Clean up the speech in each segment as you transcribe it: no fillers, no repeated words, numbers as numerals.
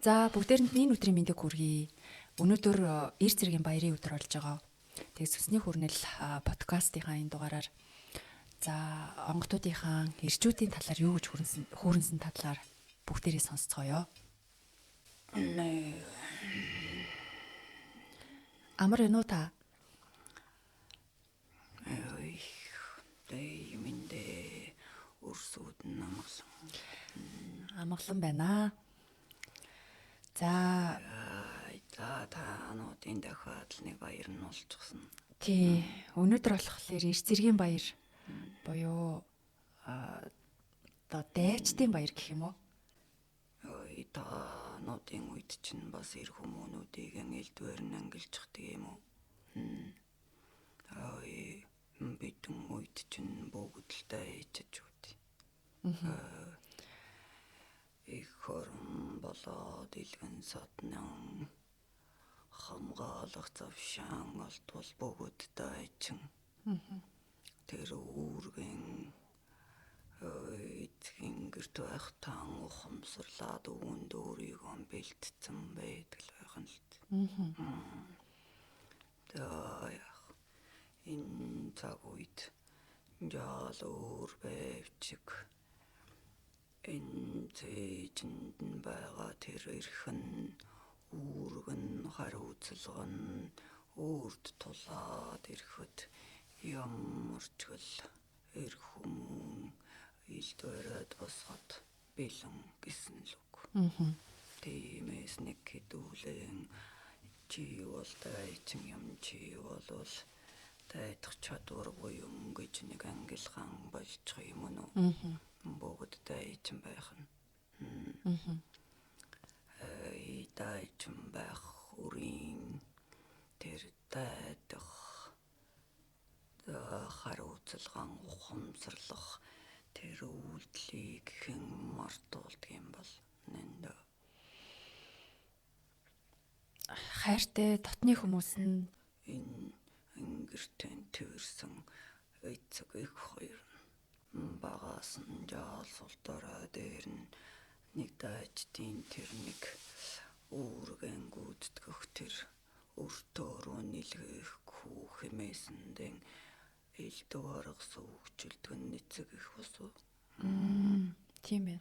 За бүгдээрэнд энэ өдрийн мэндийг хүргэе. Өнөөдөр эр зэргийн баярын өдөр болж байгаа. Тэгээ сүнсний хүрнэл подкастынхаа энэ дугаараар за онгодуудынхаа эрчүүдийн талаар юу гэж хүүрнсэн талаар бүгдээрээ сонсцгоё. Амар энэ уу та? Миндээ өрсүүд Амгалан байна. За таануудын дахиад нэг баяр нь олчихсон. тий, өнөөдөр болохоор эр зэргийн баяр буюу одоо дайчдын баяр гэх юм уу? Таануудын үед чинь бас эр хүмүүнүүдийг элдвэр нь ангилчихдаг юм уу? Бидэн үед чинь бүгдэлтэй ичиж үт. Их хорон болоод илгэн соднон хамгаалах завшаан олдвол бүгдтэй чин. Тэр үүргэн эцгийн гэрт байх таан ухамсарлаад өвөнд өөрийгөө бэлтцэн байдаг л байхын л. Энэ цаг үед жаал өөр байвчиг энэ зээжинд нь байгаа тэр эрхэн үүргэн хариуцлаган өөрт тулаад ирэхэд ямар ч гэл эр хүмүүн илдвэрэд босгоод бэлэн гэсэн л үг. Тиймээс нэг хэдүүлэн чи бол дайчин юм чи болвол дайдах чадваргүй юм гэж нэг ангилгаан болчих юм уу? Бүгд дайчин байх нь. Дайчин байх үрийн тэр дайдах хариуцлаган ухамсарлах тэр үйлдэлийг хэн мартуулдаг юм бол нэнд хайртай дотны хүмүүс нь энэ ангиртэн тэрсэн эцэг их хоёр багаас нь жаал султараа дээр нь нэг дайчдын тэр нэг үүргэн гүйтгэх тэр өртөөрөө нэлгээхгүй хэмээсэндэн элдвэрх сүүгчлдэг нь эцэг их босоо. Тийм ээ.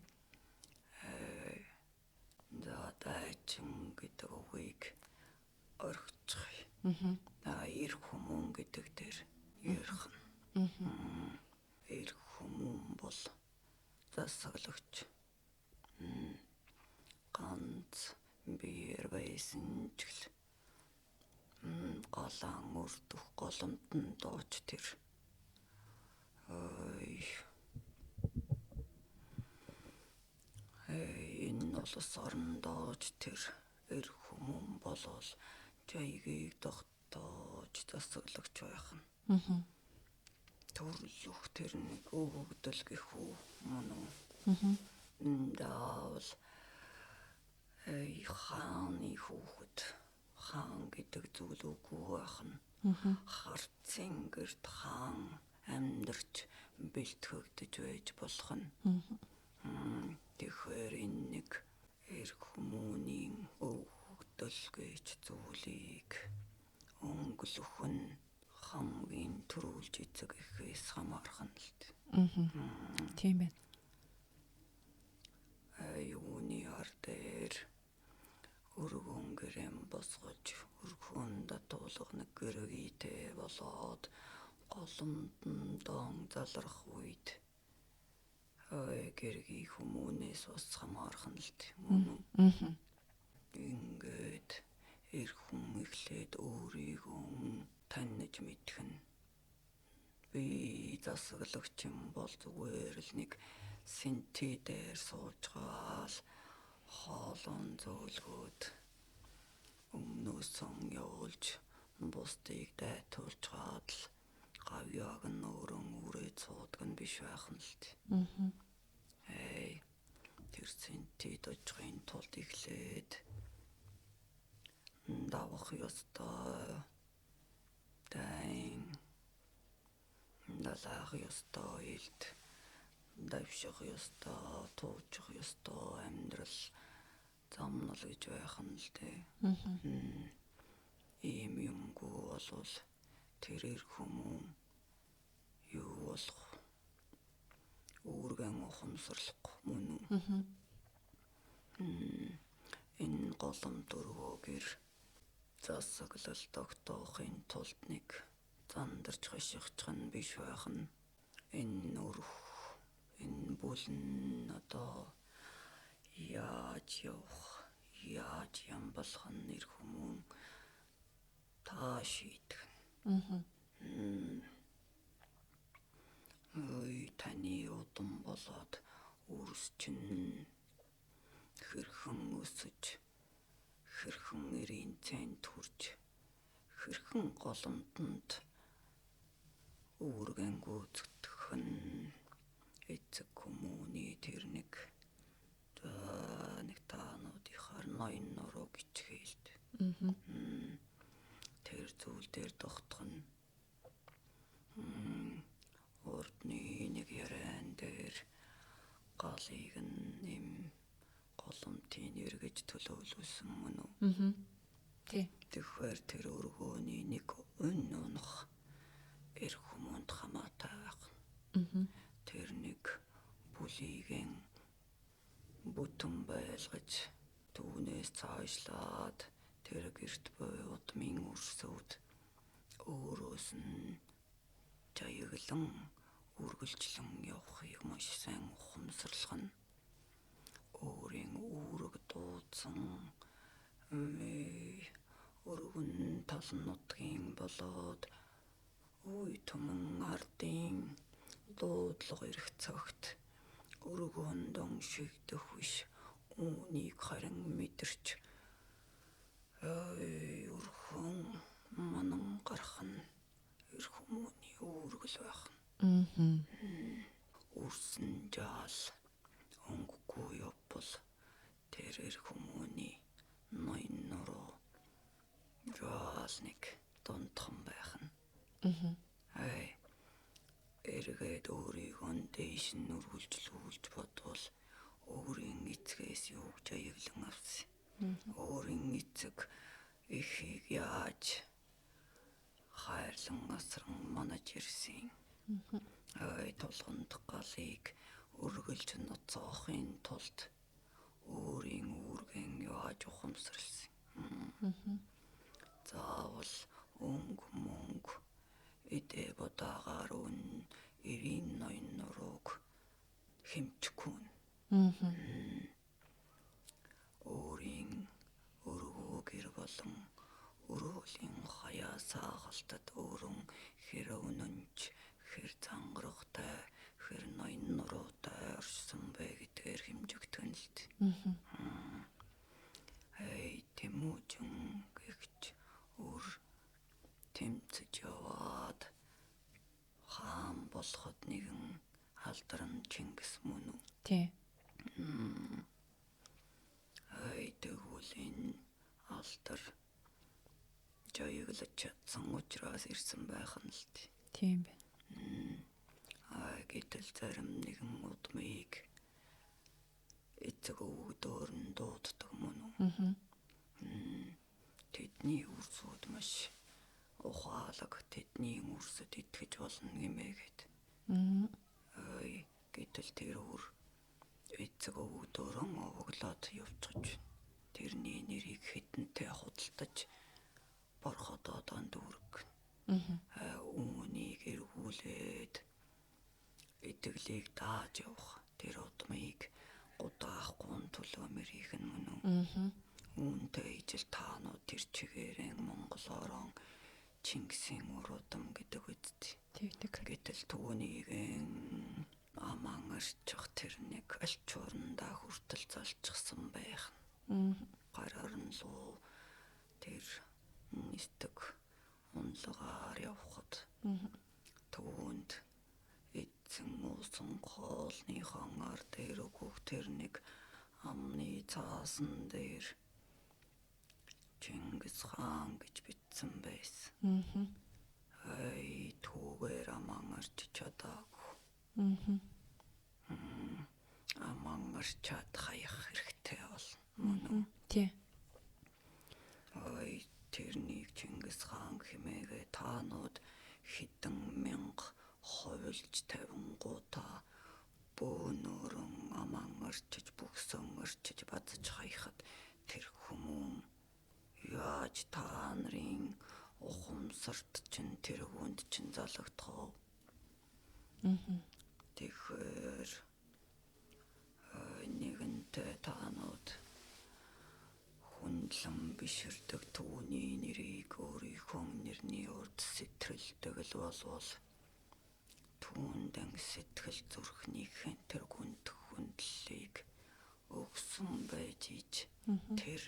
За дайчин гэдэг үгийг орхичих. Эр хүмүүн гэдэг дээр ярих нь. Эр хүмүүн бол засаглагч. Ганц биер байсан ч галан өрдөх голомтон дооч тэр. Энэ улс орн дооч тэр эр хүмүүн болол жайгийг тогтоож засаглагч байх нь. Төрлөх тэр нэг өгдөл гэх үү мөн үү? Даавал хааны хүүхэд хаан гэдэг зүйл үгүй байх нь. Харцын гэрт хаан амьдарч бэлтгэгдэж байж болох нь. Тэгэхээр энэ нэг эр хүмүүний өгдөл гэж зүйлийг өнгөлөх нь хамгийн төрүүлж эцэг ихээс хамаарх нь л. Тийм ээ. Юуны ар дээр өргөн гэрэм босгож өргөн датуулгын гэрэгтэй болоод голомтон дон залрах үед гэргийн хүмүүнээс бас хамаарх нь л. Ингээд эр хүн эхлээд өөрийгөө таньж мэдэх нь. Би засаглагч юм бол зүгээр л нэг синти дээр суужгаал хоолон зөөлгөөд өмнөөсөн явуулж бусдыг дайтуулж гад л гавьяаг нь өрөн үрээд суудаг нь биш байх нь л. Тэр синти дожгын тулд эхлээд давах ёстой дайн далаах ёстой илт давших ёстой туучих ёстой амьдрал замнал гэж байх нь л дээ. Ийм юмгүй болвол тэрээр хүмүүн юу болох үүргэн ухамсарлах мөн үү? Энэ голом дөрвөөр засаглал тогтоохын тулд нэг зандарч хашигчх нь биш байх нь энэ өрх энэ бүлэн одоо яаж явах яаж ямбалах нь нэр хүмүүн та шийдэх. Ой таны удам болоод үрс чинь хэрхэн өсөж хэрхэн эрийн цэнд хүрч хэрхэн голомтонд үүргэн гүйцэтгэх нь эцэг хүмүүний тэр нэг таануудынхаар ноён нуруу гिचгээлт. Тэр зүйл дээр тогтох нь урдны нэг яран дээр галыг нэм голомтын эргэж төлөвлөсөн мөн үү? Тий. Тэгэхээр тэр өргөөний нэг өнөх эр хүмүүнд хамаатай байх. Тэр нэг бүлийгэн бүтэн байлгаж түүнээс цаашлаад тэр гэрт буй удмын өрсөд өөрөөс нь жаяглан үргэлжлэн явахыг маш сайн ухамсарлах нь өөрийн үүрэг дуудсан өргөн талан нутгийн болоод үй түмэн ардын дуудлага ирэх цагт өргөнд оншигдох биш үүнийг харин мэдэрч өрхөн манан гарах нь эр хүмүүний үүргэл байх. Үрсэн жаал өнгөгүй явбал тэр эр хүмүүний ноён нуруу жаал нэг дунтхан байх нь. Эргээд өөрийгөө дээш нь үргэлжлүүлж бодвол өөрийн эцгээс юу жаяглан авсан. Өөрийн эцэг эхийг яаж хайрлан асран манаж ирсэн. Тулганд галыг үргэлж ноцоохын тулд өөрийн үүргэн яаж ухамсарлсан. Заавал мөнгө эдээ бодаагаар эрийн ноён нурууг хэмчихгүй. Өөрийн өргөө гэр болон өрөөлийн хаяа саагалтад өөрөн хэр өнөнч хэр зангарахтай хэр ноён нуруутай оршсон бэ гэдгээр хэмжигдэх нь л дээ. Тэмүүжин гэгч өөр тэмцэж яваад хаан болоход нэгэн алдарн Чингис мөн үү? Тий. Тэгвэл энэ алдар жаяглаж чадсан учраас ирсэн байх нь л дээ. Тийм байна. Гэтэл зарим нэгэн удмыг эцэг өвгдөөр нь дууддаг мөн үү? Тэдний үрсүүд маш ухаалаг тэдний үрсэд итгэж болно гэмээгээд. Гэтэл тэр өөр эцэг өвгдөөрөн овоглоод явчихж тэрний нэрийг хитэнтэй худалдаж борходоо дүүрэг. Үүнийг эргүүлээд итгэлийг дааж явах тэр удмыг удаахгүй төлөө мэрийх нь мөн үү? Үүнтэй ижил таанууд тэр чигээрэн Монгол орон Чингисийн уруудам гэдэг үсттэй. Гэтэл түүнийг аман арчих тэр нэг альчуурндаа хүртэл залчихсан байх. Гараар нь луу тэр нистэг унлагаар явхад түүнд эцэн уусан хоолны хангаар дээр өгөх тэр нэг амны цаасан дээр Чингис хаан гэж бичсэн байсан. Түүгээр аман арч чадаагүй. Аман арчаад хаях хэрэгтэй болно. хөлж тавингуудаа бөөнөрөн аман орчиж бүгсэн орчиж базж хаяхад тэр хүмүүн яаж та нарын ухамсарт чинь тэр хүнд чинь залгадгаа. Тэгэхээр нэгэнтээ таанууд хүндлэн биширдэг түүний нэрийг өөрийнхөө нэрний урд сэтгэлдэг л болвол түүндэн сэтгэл зүрхнийхэн тэр хүндлийг өгсөн байж ич тэр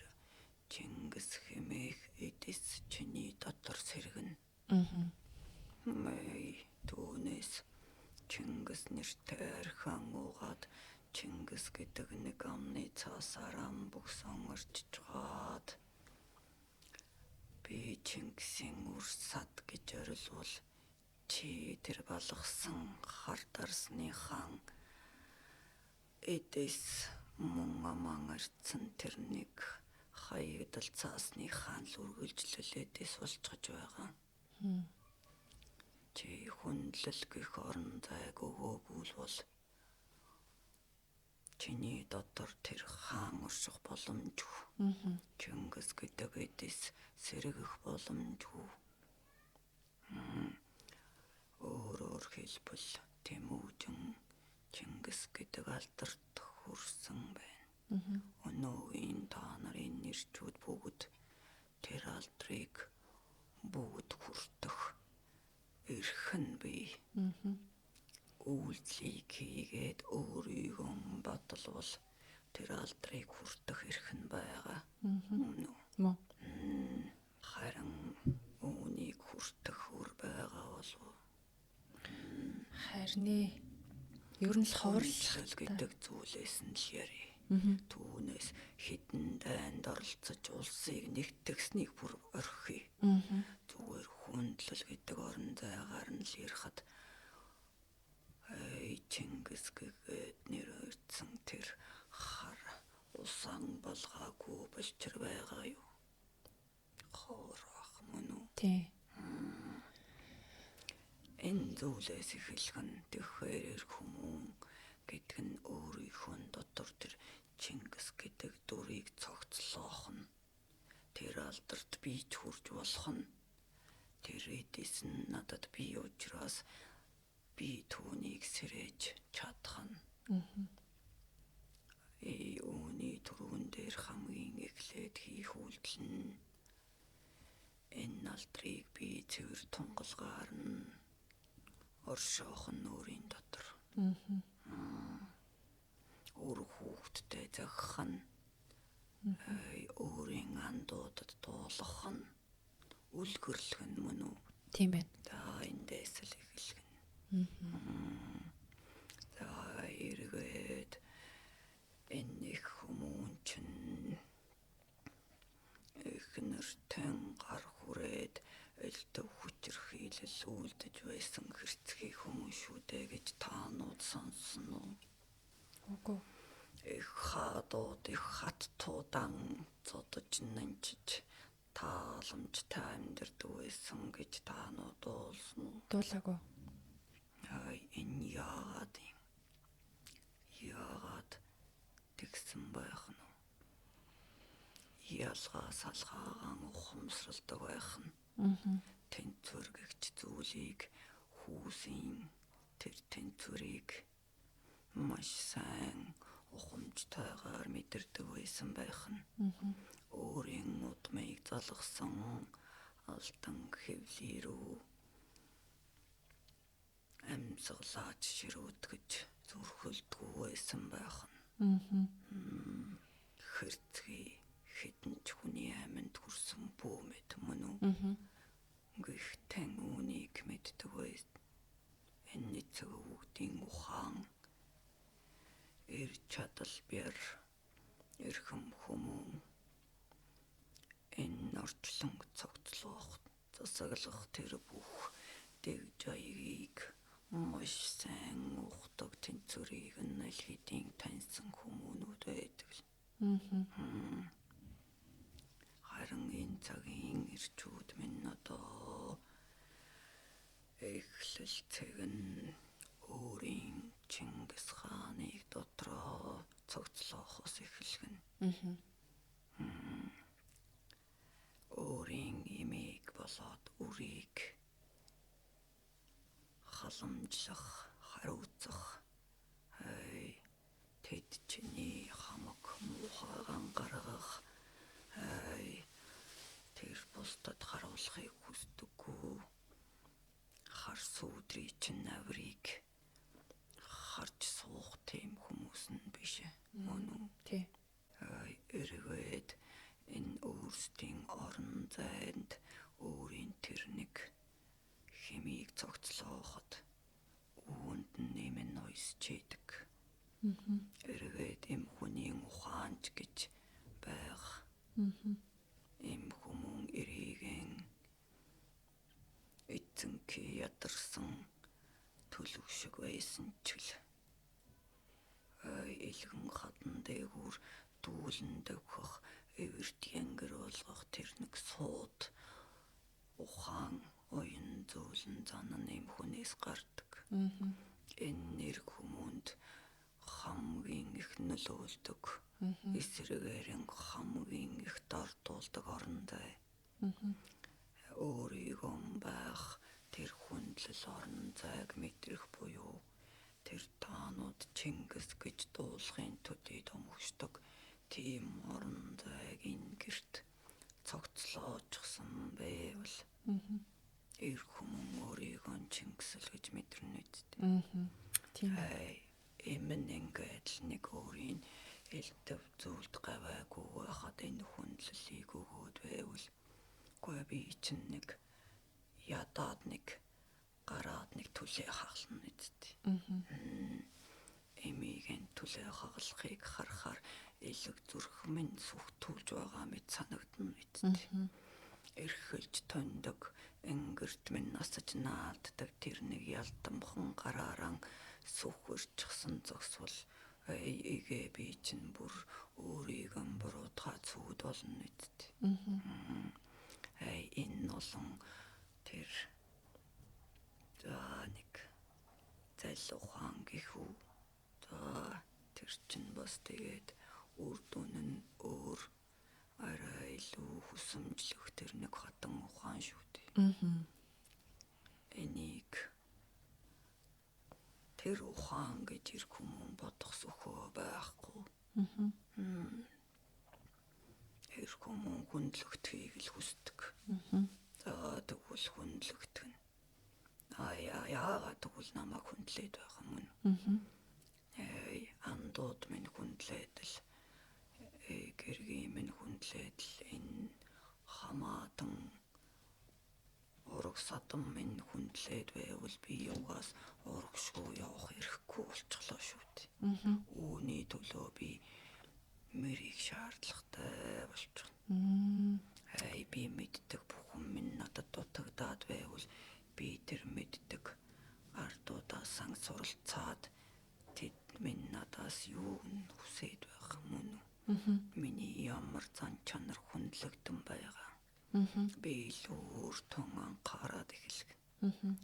Чингис хэмээх эдэс чиний дотор сэргэн. Мэй түүнээс Чингис нэртэй архан угаад Чингис гэдэг нэг амны цаасаар ам бүгсэн орчижгаад би Чингисийн урсад гэж орилвол чи тэр балгасан хар дарсныхаа эдэс мөн аман арцсан тэр нэг хаягдал цаасныхаа л үргэлжлэл эдэс болчихж байгаа. Чи хүндлэл гэх орон зайг өгөөгүй бол чиний дотор тэр хаан орших боломжгүй. Чингис гэдэг эдэс сэргэх боломжгүй. Өөрөөр хэлбэл Тэмүүжин Чингис гэдэг алдарт хүрсэн байна. Өнөөгийн та нарын нэрчүүд бүгд тэр алдрыг бүгд хүртэх эрхэн бий. Үйлчлийг хийгээд өөрийгөө баталвал тэр алдрыг хүртэх эрхэн байгаа. Мөн. Харин үүнийг хүртэх үр байгаа болов. Харин ер нь л ховрлол гэдэг зүйлээс нь л яри. Түүнээс хідэн дайнд оролцож улсыг нэгтгэснийг бүр орхив. Зүгээр хүндлэл гэдэг орон зайгаар нь л ярихад Чингис гэгээд нэр өртсөн тэр хар усан болгаагүй болчир байгаа юу? Хоорох мөн үү? Тий. Энэ зүйлээс эхэлх нь тэгэхээр хүмүүн гэдэг нь өөрийнхөө дотор тэр Чингис гэдэг дүрийг цогцлоох нь тэр алдарт бий хүрж болох нь тэр эдэс нь надад бий учраас би түүнийг сэрэж чадах нь. Үүний түрүүн дээр хамгийн эхлээд хийх үйлдэл нь энэ алдрыг би цэвэр тунгалгаар нь оршоох нь өөрийн дотор. Өөр хүүхдтэй загах нь өөрийн андуудад дуулах нь үлгэрлэх нь мөн үү? Тийм байна. За эндээс л эхэлнэ. За эргээд энэ хүмүүн чинь эхнэртэн гар хүрээд элдв хүчрхийлэл үлдэж байсан хэрцгий хүмүүс шүү дээ гэж таанууд сонсон уу? Үгүй. Их хадууд их хаттуудан зодож нанчиж тааламжтай амьдардаг байсан гэж таанууд дуулсан уу? Дуулаагүй. Энэ яагаад тэгсэн байх нь? Ялгаа салгаагаан ухамсарладаг байх нь. Тэнцвэргэгч зүйлийг хүүсийн тэр тэнцвэрийг маш сайн ухамжтайгаар мэдэрдэг байсан байх нь. Өөрийн удмыг залгасан алтан хэвлий рүү амьсгалаач ширүүтгэж зүрхэлдэггүй байсан байх нь. Хэрцгий хідэн ч хүний аминд хүрсэн бөөмэд мөн үү? Гэхдээ үүнийг мэддэг байс. Энэ эцэг өвгдийн ухаан эр чадал бэр эрхэм хүмүүн энэ орчлон цогцлох засаглах тэр бүх дэг жайгийг маш сайн ухдаг тэнцвэрийг нь аль хэдийн таньсан хүмүүнүүд байдаг. Харин энэ цагийн ирчүүд минь одоо эхлэлцэг нь өөрийн Чингис хааныг дотроо цогцлоохоос эхэлгэн. Өөрийн имийг болоод үрийг халамжлах, хариуцах. Тэд чиний хамаг муухайгаан гаргах. Тэр бусдад харуулахыг хүсдэггүй. Хар сүүдрий чин аврыг харж суух тийм хүмүүс нь биш. Мөн үү? Тий. Эргээд энэ өөрсдийн орон зайд өөрийн тэр нэг хэмийг цогцлооход үүнд нэмэн ноёсчээдэг. Эргээд эм хүний ухаанч гэж байх. Эм хүмүүн эрийгэн эцэнки ядарсан төлөв шиг байсан ч л илгэн хатан дээгүүр дүүлэн дөвхөх эвэрт янгэр болгох тэр нэг сууд ухаан оюн зөөлөн занан эм хүнээс гардаг. Энэ нэр хүмүүнд хамгийн их нөлөөлдөг. Эсрэгээрэн хамгийн их дордуулдаг орон зай. Өөрийгөө байх тэр хүндлэл орон зайг мэдрэх буюу тэр таанууд Чингис гэж дуулахын төдий томгшдог тийм орон зайг энэ гэрт цогцлоочсон байвал эр хүмүүн өөрийгөө Чингисэл гэж мэдэрнэ үсттэй. Тийм. Эмэн ингээд л нэг өөрийн элдв зүйлд гавайгүй байхад энэ хүндлэлийг өгөөд байвал гүй би чинь нэг ядаад нэг гараад нэг түлээ хагална үсттэй. Эмигийн түлээ хагалахыг харахаар элэг зүрх минь сүхтүүлж байгаа мэт санагдна үсттэй. Эрхэлж тондог энгэрт минь насаж нааддаг тэр нэг ялтамхан гараараа сүхэрчсэн зогсвол эгээ би чинь бүр өөрийгөө буруутгаа цүүд болно үсттэй. Энэ олон тэр нэг зал ухаан гэхүү. Тэр чинь бас тэгээд үр дүн нь өөр арай илүү хүсэмжлэх тэр нэг хатан ухаан шүү дээ. Энийг тэр ухаан гэж ир хүмүүн бодох сөхөө байхгүй. Ир хүмүүн хүндлэгдхийг л хүсдэг. Тэгвэл хүндлэгдэх нь. Яагаад тэгвэл намайг хүндлээд байх юм мөн. Андууд минь хүндлээд л гэргийн минь хүндлээд л энэ хамаатан ураг садам минь хүндлээд байвал би югаас урагшгүй явах эрхгүй болчихлоо шүү дээ. Үүний төлөө би мэрийг шаардлагатай болчихно. Би мэддэг бүхэн минь надад дутагдаад байвал би тэр мэддэг ардуудаа сансуралцаад тэд минь надаас юу хүсээд байх мөн үү? Миний ямар зан чанар хүндлэгдэн байгаа. Би илүү өөр тун анхаарад эхэлгэн.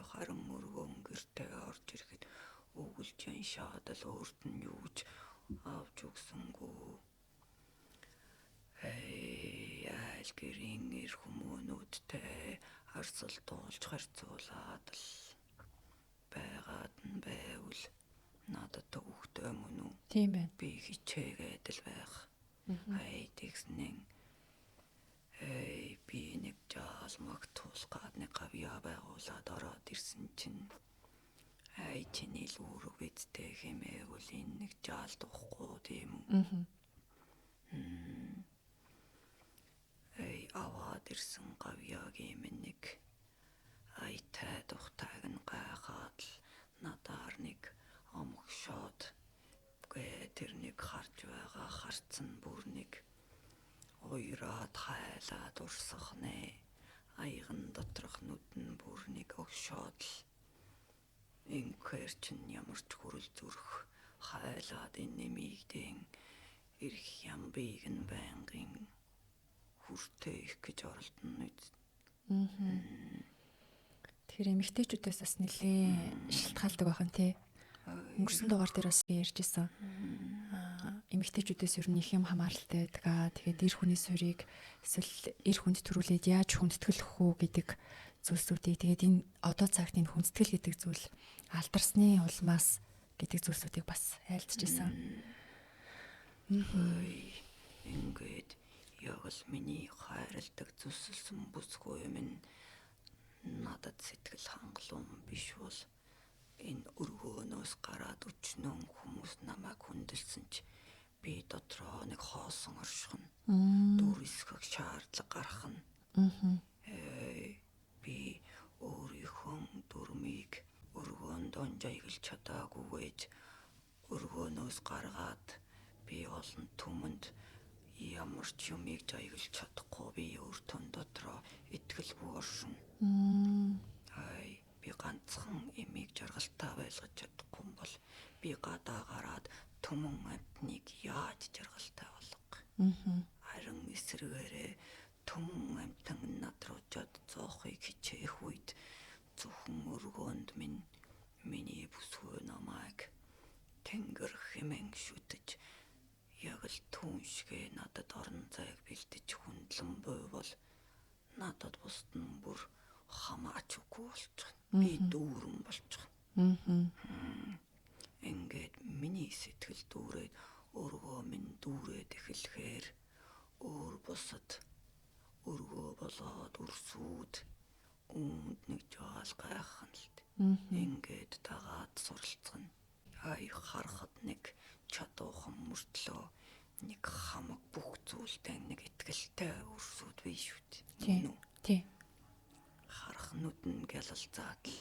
Харин өргөн гэртээ орж ирэхэд өгүүлжэн шаадал өөрт нь юуж авч өгсөнгүү. Айл гэрийн эр хүмүүнүүдтэй харсал дуулж харьцуулаад л байгаад нь байвал надад төвхтэй мөн үү? Тийм байна. Би хичээгээд л байх. Тэгснэн би нэг жаал магтуулгаад нэг гавья байгуулад ороод ирсэн чинь чиний л үүрэг бидтэй хэмээвэл энэ нэг жаал духгүй тийм үү? Аваад ирсэн гавьягийн минь нэг тай тухтайг нь гайхаад л надаар нэг омгшоод тэр нэг харж байгаа харцсан бүр нэг уйраад хайлаад урсах нэ. Аяган доторх нүд нь бүр нэг огшоод л инхээр чинь ямар ч хүрэл зүрх хайлаад энэ нэмийгдэн ирэх ямбыг нь байнгын хүртээ их гэж оролдоно. Тэгэхээр эмэгтэйчүүдээс бас нэлээд шалтгаалдаг байхan тий. Өнгөрсөн дугаар дээр бас би ярьжсэн. Эмэгтэйчүүдээс ер нь их юм хамааралтай байдаг. Тэгээд эр хүний суурийг эсвэл эр хүнд төрүүлээд яаж хүндэтгэх үү гэдэг зүйлсүүдийг тэгээд энэ одоо цагт энэ хүндэтгэл гэдэг зүйл алдарсны улмаас гэдэг зүйлсүүдийг бас айлдчихсан. Ингээд яг л миний хайрладаг зүсэлсэн бүсгүй юм надад сэтгэл хангалуун биш бол энэ өргөөнөөс гараад өчнөн хүмүүс намайг хүндэлсэн ч би дотроо нэг хоосон оршихно. Дүрсгэх шаардлага гарах нь. Би өөрийнхөө дүрмийг өргөөнд онжайглаж чадаагүйгээж өргөөнөөс гаргаад би олон түмэнд ямар ч юмыг жайглаж чадахгүй би өөртөө дотроо итгэлгүй оршин. Би ганцхан эмийг жаргалтай байлгаж чадахгүй бол би гадаа гараад түмэн амтныг яаж жаргалтай болгох. Харин эсрэгээрээ түмэн амтан над руу жод зоохыг хичээх үед зөвхөн өргөөнд миний бүсгүй намайг тэнгэр хэмээн шүтэж яг л түүн шигэ надад орон зайг бэлдэж хүндлэн буйвол надад бусд нь бүр хамаачгүй болчих. Би дүүрэн болчих. Ингээд миний сэтгэл дүүрээд өргөө минь дүүрээд эхлэхээр өөр бусад өргөө болоод өрсүүд үүнд нэг жаал гайхан л ингээд дагаад суралцгана. Харахад нэг чадуухан мөртлөө нэг хамаг бүх зүйлтэй нэг итгэлтэй өрсүүд биш үү? Тий. Харах нүдэн гялалзаад л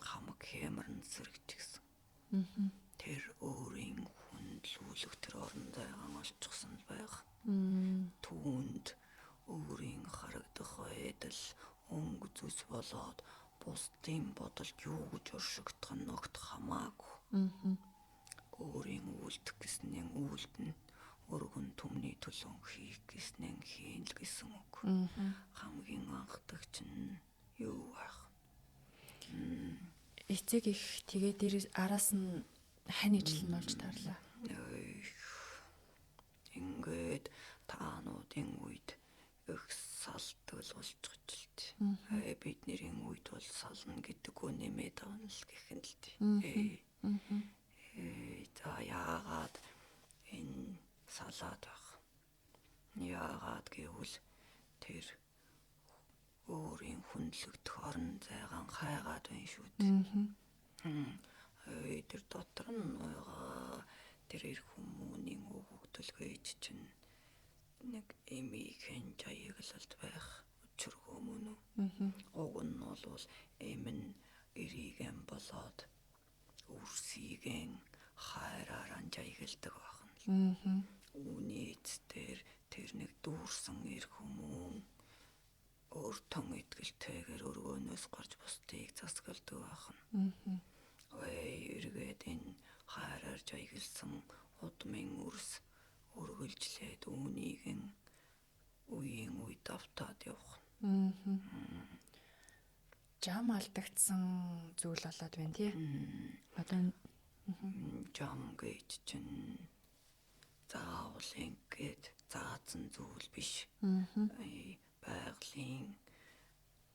хамаг хэмэрн сэргчихсэн. Тэр өөрийн хүндлүүлэх тэр орон зайгаа олчихсан байх. Түүнд өөрийн харагдах байдал өнгө зүс болоод бусдын бодолд юу гэж оршигдох нь огт хамаагүй. Өөрийн үйлдэх гэснээ үйлдэн өргөн түмний төлөө хийх гэснээ хийн л гэсэн үг. Хамгийн анхдагч нь юу байх? Эцэг их тэгээд дээрээс араас нь хань ижил нь болж тарлаа. Ингээд таануудын үед их салтгал болчих ч л тээ. Бидний үед бол сална гэдэг үг нэмээд авна л гэх юм л тээ. За яагаад энэ салаад байх? Яагаад гэвэл тэр өөрийн хүндлэгдэх орон зайгаан хайгаад байна шүү дээ. Тэр дотор нь байгаа тэр эр хүмүүний өгөгдөлгөөж чинь нэг эмийг хэн жаяглалд байх учиргүй мөн үү? Уг нь бол эм нь эрийгэн болоод үрсийгэн хайраар жаягалдаг байна. Үүний эцээр тэр нэг дүүрсэн эр хүмүүн өөртөө итгэлтэйгээр өргөөнөөс гарч бусдыг засгалдаг байна. Эргээд энэ хайраар жаягалсан удмын үрс өргөлжлээд үүнийг үеийн үед давтаад явах. Жам алдагдсан зүйл болоод байна тий. Одоо жам гэж чинь заавал ингээд заасан зүйл биш. Байгалийн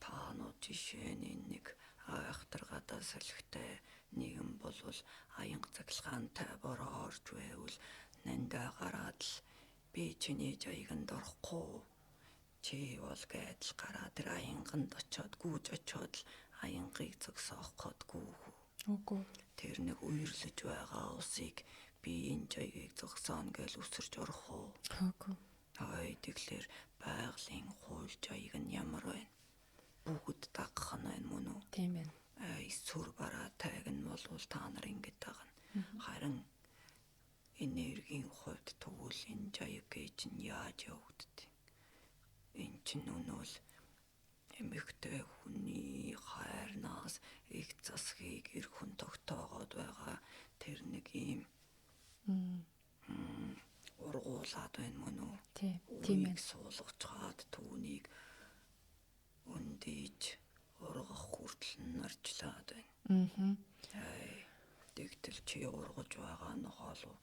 таанууд жишээний нэг айхтаргатай салхитай нэгэн болвол аянга цаглагаантай бороо орж байвал нандаа гараад л би чиний жаяганд орохгүй. Чи бол гэдэл гараад тэр аянганд очиод гүйж очиод л аянгийг зогсоохгүйгүй. үгүй. Тэр нэг үерлэж байгаа усыг би энэ жаягийг зогсооно гэж үсэрч орох уу? Үгүй. Тэгэхээр байгалийн хууль жаяг нь ямар байна? Бүгд дагах нь байна мөн үү? Тийм байна. Сүр бараатай нь бол та нар ингэж байгаа нь. Харин энергийн хувьд тэгвэл энэ жаяг гэж нь яаж явагддаг? Энэ чинь өнөөл эмэгтэй хүний хайрнаас их засгийг эр хүн тогтоогоод байгаа тэр нэг юм ургуулад байна мөн үү? Тийм ээ. Суулгаж чаад түүнийг өндийж ургах хүртэл Тэгтэл чи ургаж байгаа нохоолоо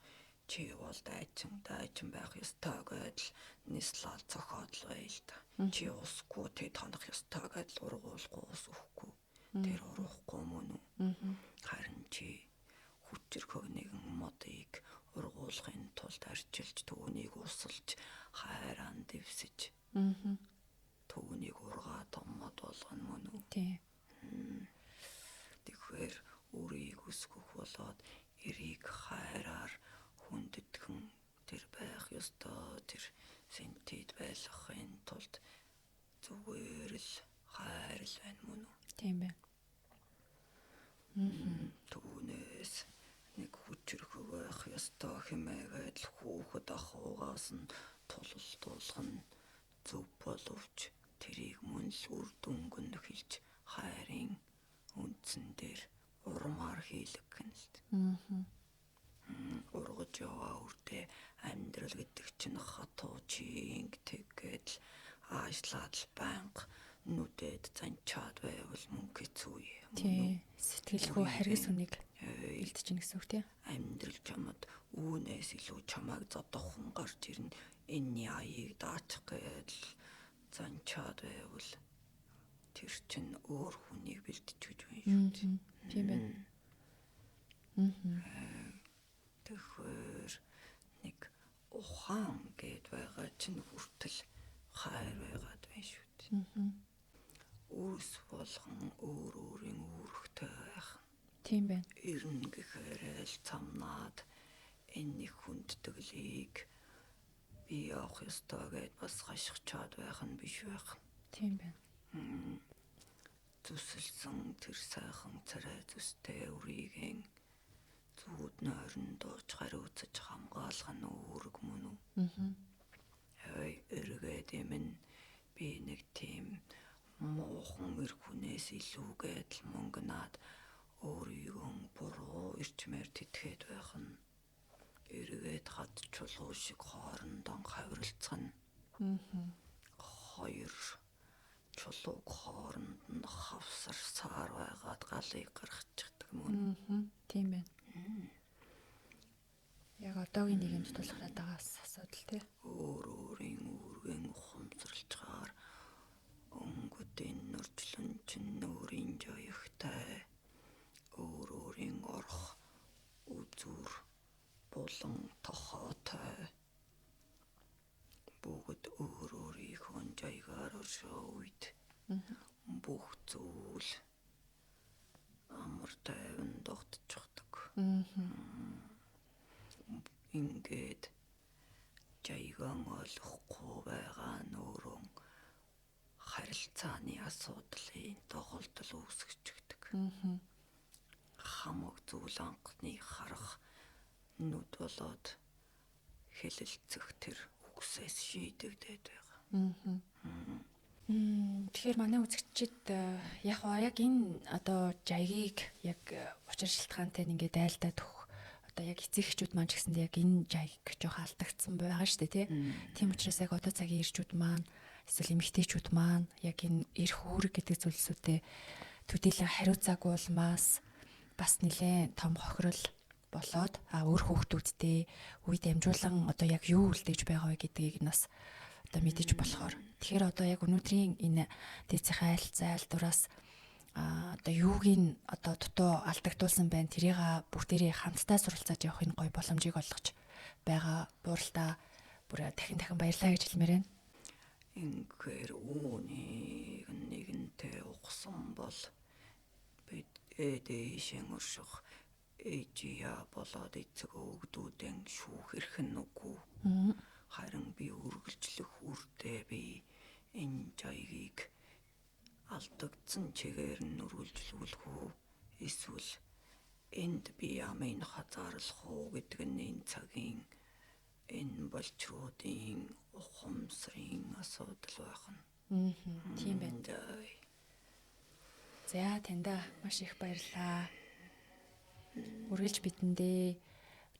чи бол дайчин байх ёстой гэдэл нислал цохоодлоо л та. Чи усгүй тэ тонох ёстой гэдэл ургуулахгүй ус өгөхгүй. Тэр урахгүй мөн үү? Харин чи хүчрэх нэгэн модыг ургуулахын тулд арчилж түүнийг усалж хайран дэвсэж түүнийг ургаа томмод болгоно мөн үү? Тий. Тэгэхээр үрийг өсгөх болоод эрийг хайраар хүндэтгэн тэр байх ёстой тэр сэнтэд байлгахын тулд зүгээр л хайр л байна мөн үү? Тийм байна. Түүнээс нэг хүчрэх байх ёстой хэмээгээд л хүүхэд ахуугаас нь тулалдуулах нь зөв боловч тэрийг мөн л үр дүнгэн хэлж хайрын үндсэн дээр урмаар хийлгэх юм л. Ургаж яваа үрдээ амьдрал гэдэг чинь хатуу чийнг тэгээд л аашлаад л байнга нүдэд занчаад байвал мөнгө хэцүү юм. Тий. Сэтгэлхүү харгас хүнийг илтэж гин гэсэн үг тий. Амьдрал чамд үүнээс илүү чамайг зодохон гарч ирнэ. Энэ яаийг даачих гэдэл занчаад байвал тэр чинь өөр хүнийг бэлтэж гэж байна шүү дээ. Тийм байна. Тэгэхээр нэг ухаан гэд байгаа чинь хүртэл хайр байгаад байна шүү дээ. Үрс болгон өөр өөрийн үүрэгтэй байх. Тийм байна. Ирнэ гэхээр л цамнаад энэ их хүндэтгэлийг би явах ёстой гэд бас хашгичаад байх нь биш байх. Тийм байна. Зүсэлсэн тэр сайхан царай зүстэй үрийн зүуд нойрон дууч хариуцаж хамгаалах нь үүрэг мөн үү? Эргээд юм би нэг тийм муухан эр хүнээс илүүгээд л мөнгөнаад өөрийгөө буруу ирчмээр тэтгээд байх нь эргээд хад чулуу шиг хоорондоо хавралцах нь хоёр чулууг хооронд нь хавсарсаар байгаад галыг гаргачихдаг мөн. Тийм байна. Яг одоогийн нийгэмд тулгараад байгаа асуудал тий. Өөр өөрийн үүргэн ухамсарлцгаар өнгөдийн нөрчлөн чинь өөрийн жоёхтай өөр өөрийн орох үзүр болон тохоотой бүгд өөр өөрийнхөө жаягаар өршөө үед бүх зүйл амар тайван тогтчихдаг. Ингээд жаягаан ойлгохгүй байгаа нөөрөө харилцааны асуудлын тоглолтол үүсгэждэг. Хамаг зүйл анхны харах нүд болоод хэлэлцэх тэр үгсээс шийдэгдээд байгаа. Тэгэхээр манай үзэгчид яг энэ одоо жаягийг яг учир шалтгаантай ингээд айлдаад өгөх одоо яг эцэг эхчүүд маань ч гэсэндээ яг энэ жаяг жоох алдагдсан байгаа шүү дээ тий. Тийм учраас яг одоо цагийн ирчүүд маань эсвэл эмэгтэйчүүд маань яг энэ эрх үүрэг гэдэг зүйлсүүдэд төдийлөн хариуцаагүй улмаас бас нэлээд том хохирол болоод өөр хүүхдүүдтэй үе дамжуулан одоо яг юу үлдээж байгаа вэ гэдгийг нас одоо мэдэж болохоор тэгэхээр одоо яг өнөөдрийн энэ дэцийн айлдураас одоо юуг нь одоо дутуу алдагдуулсан байна тэрийг бүгдээрээ хамтдаа суралцаад явахын гой боломжийг олгож байгаа бууралтаа бүр дахин баярлалаа гэж хэлмээр байна. Ингээр үүнийг нэгэнтээ ухсан бол бид эдэшэн өршөх эжия болоод эцэг өвгдүүдэн шүүхэрх нь үгүй. Харин би үргэлжлэх үрдээ би энэ жаягийг алдагдсан чигээр нь үргэлжлүүлэх үү эсвэл энд би ямын хазаарлах уу гэдэг нь энэ цагийн энэ болчруудын ухамсарын асуудал байх нь. Тийм байна. За таньда маш их баярлалаа. Үргэлж бидэндээ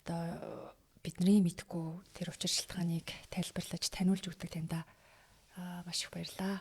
одоо бидний мэдгүй тэр учир шалтгааныг тайлбарлаж таниулж өгдөг таньда маш их баярлалаа.